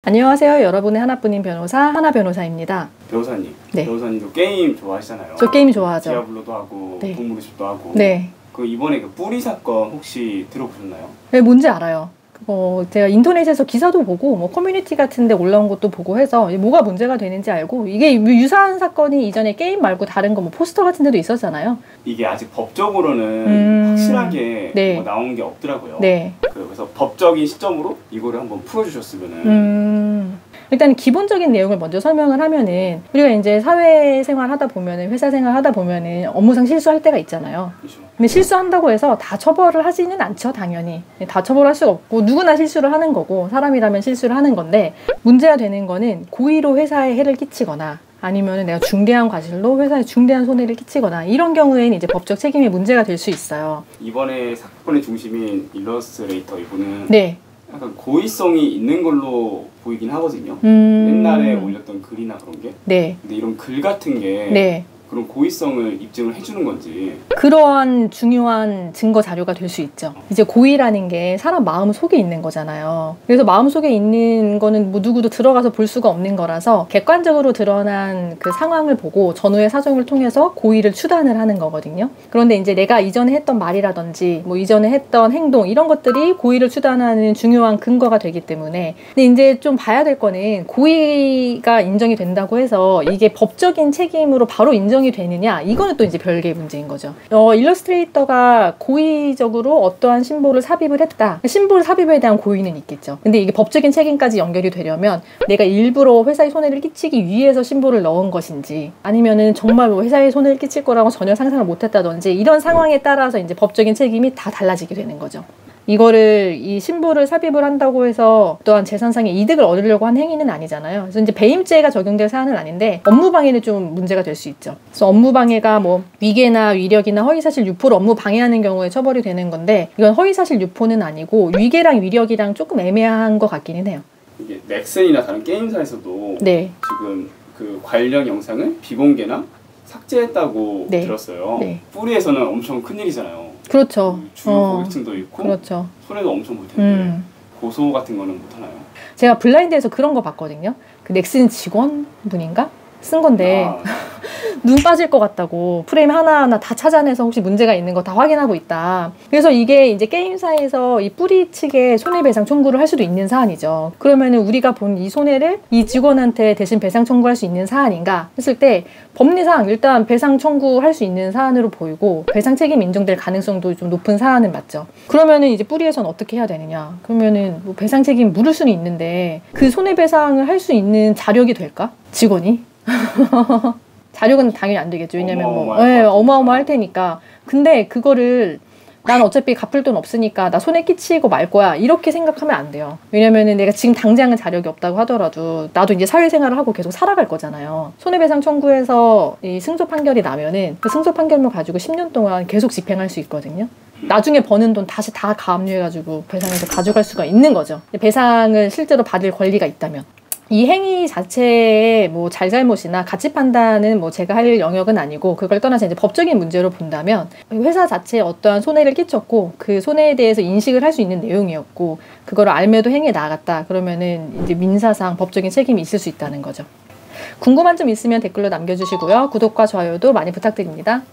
안녕하세요. 여러분의 하나뿐인 변호사 하나 변호사입니다. 변호사님, 네. 변호사님도 게임 좋아하시잖아요. 저 게임 좋아하죠. 디아블로도 하고 네. 동물의숲도 하고. 네. 그 이번에 그 뿌리 사건 혹시 들어보셨나요? 네, 뭔지 알아요. 제가 인터넷에서 기사도 보고 뭐 커뮤니티 같은 데 올라온 것도 보고 해서 뭐가 문제가 되는지 알고, 이게 유사한 사건이 이전에 게임 말고 다른 거 뭐 포스터 같은 데도 있었잖아요. 이게 아직 법적으로는 확실하게 네. 뭐 나온 게 없더라고요. 네. 그래서 법적인 시점으로 이거를 한번 풀어주셨으면은. 일단 기본적인 내용을 먼저 설명을 하면은, 우리가 이제 사회생활 하다 보면은, 회사 생활 하다 보면은 업무상 실수할 때가 있잖아요. 그렇죠. 근데 실수한다고 해서 다 처벌을 하지는 않죠, 당연히. 다 처벌할 수가 없고, 누구나 실수를 하는 거고, 사람이라면 실수를 하는 건데, 문제가 되는 거는 고의로 회사에 해를 끼치거나, 아니면은 내가 중대한 과실로 회사에 중대한 손해를 끼치거나, 이런 경우에는 이제 법적 책임이 문제가 될 수 있어요. 이번에 사건의 중심인 일러스트레이터 이분은 네. 약간 고의성이 있는 걸로 보이긴 하거든요. 옛날에 올렸던 글이나 그런 게. 네. 근데 이런 글 같은 게 네. 그런 고의성을 입증을 해주는 건지. 그러한 중요한 증거 자료가 될 수 있죠. 이제 고의라는 게 사람 마음 속에 있는 거잖아요. 그래서 마음 속에 있는 거는 뭐 누구도 들어가서 볼 수가 없는 거라서, 객관적으로 드러난 그 상황을 보고 전후의 사정을 통해서 고의를 추단을 하는 거거든요. 그런데 이제 내가 이전에 했던 말이라든지 뭐 이전에 했던 행동, 이런 것들이 고의를 추단하는 중요한 근거가 되기 때문에. 근데 이제 좀 봐야 될 거는, 고의가 인정이 된다고 해서 이게 법적인 책임으로 바로 인정이 되느냐, 이거는 또 이제 별개의 문제인 거죠. 일러스트레이터가 고의적으로 어떠한 심보를 삽입을 했다. 심보 삽입에 대한 고의는 있겠죠. 근데 이게 법적인 책임까지 연결이 되려면 내가 일부러 회사에 손해를 끼치기 위해서 심보를 넣은 것인지, 아니면은 정말 뭐 회사에 손해를 끼칠 거라고 전혀 상상을 못 했다든지, 이런 상황에 따라서 이제 법적인 책임이 다 달라지게 되는 거죠. 이거를, 이 신부를 삽입을 한다고 해서 또한 재산상의 이득을 얻으려고 한 행위는 아니잖아요. 그래서 이제 배임죄가 적용될 사안은 아닌데, 업무방해는 좀 문제가 될 수 있죠. 그래서 업무방해가 뭐 위계나 위력이나 허위사실 유포로 업무 방해하는 경우에 처벌이 되는 건데, 이건 허위사실 유포는 아니고 위계랑 위력이랑 조금 애매한 것 같기는 해요. 이게 넥슨이나 다른 게임사에서도 네. 지금 그 관련 영상을 비공개나 삭제했다고 네. 들었어요. 네. 뿌리에서는 엄청 큰일이잖아요. 그렇죠. 주요 고객층도 있고, 그렇죠. 손해도 엄청 볼 텐데 고소 같은 거는 못 하나요? 제가 블라인드에서 그런 거 봤거든요. 그 넥슨 직원분인가? 쓴 건데 눈 빠질 것 같다고 프레임 하나하나 다 찾아내서 혹시 문제가 있는 거 다 확인하고 있다. 그래서 이게 이제 게임사에서 이 뿌리 측에 손해배상 청구를 할 수도 있는 사안이죠. 그러면은 우리가 본 이 손해를 이 직원한테 대신 배상 청구할 수 있는 사안인가 했을 때, 법리상 일단 배상 청구할 수 있는 사안으로 보이고, 배상 책임 인정될 가능성도 좀 높은 사안은 맞죠. 그러면은 이제 뿌리에서는 어떻게 해야 되느냐? 그러면은 뭐 배상 책임 물을 수는 있는데, 그 손해배상을 할 수 있는 자력이 될까? 직원이? 자력은 당연히 안 되겠죠. 왜냐면 뭐 어마어마할 테니까. 근데 그거를 난 어차피 갚을 돈 없으니까 나 손해 끼치고 말 거야, 이렇게 생각하면 안 돼요. 왜냐면은 내가 지금 당장은 자력이 없다고 하더라도 나도 이제 사회생활을 하고 계속 살아갈 거잖아요. 손해배상 청구해서 이 승소 판결이 나면은 그 승소 판결만 가지고 10년 동안 계속 집행할 수 있거든요. 나중에 버는 돈 다시 다 가압류해가지고 배상해서 가져갈 수가 있는 거죠. 배상을 실제로 받을 권리가 있다면. 이 행위 자체의 뭐 잘잘못이나 가치 판단은 뭐 제가 할 영역은 아니고, 그걸 떠나서 이제 법적인 문제로 본다면, 회사 자체에 어떠한 손해를 끼쳤고 그 손해에 대해서 인식을 할 수 있는 내용이었고, 그거를 알매도 행해 나갔다 그러면은 이제 민사상 법적인 책임이 있을 수 있다는 거죠. 궁금한 점 있으면 댓글로 남겨주시고요. 구독과 좋아요도 많이 부탁드립니다.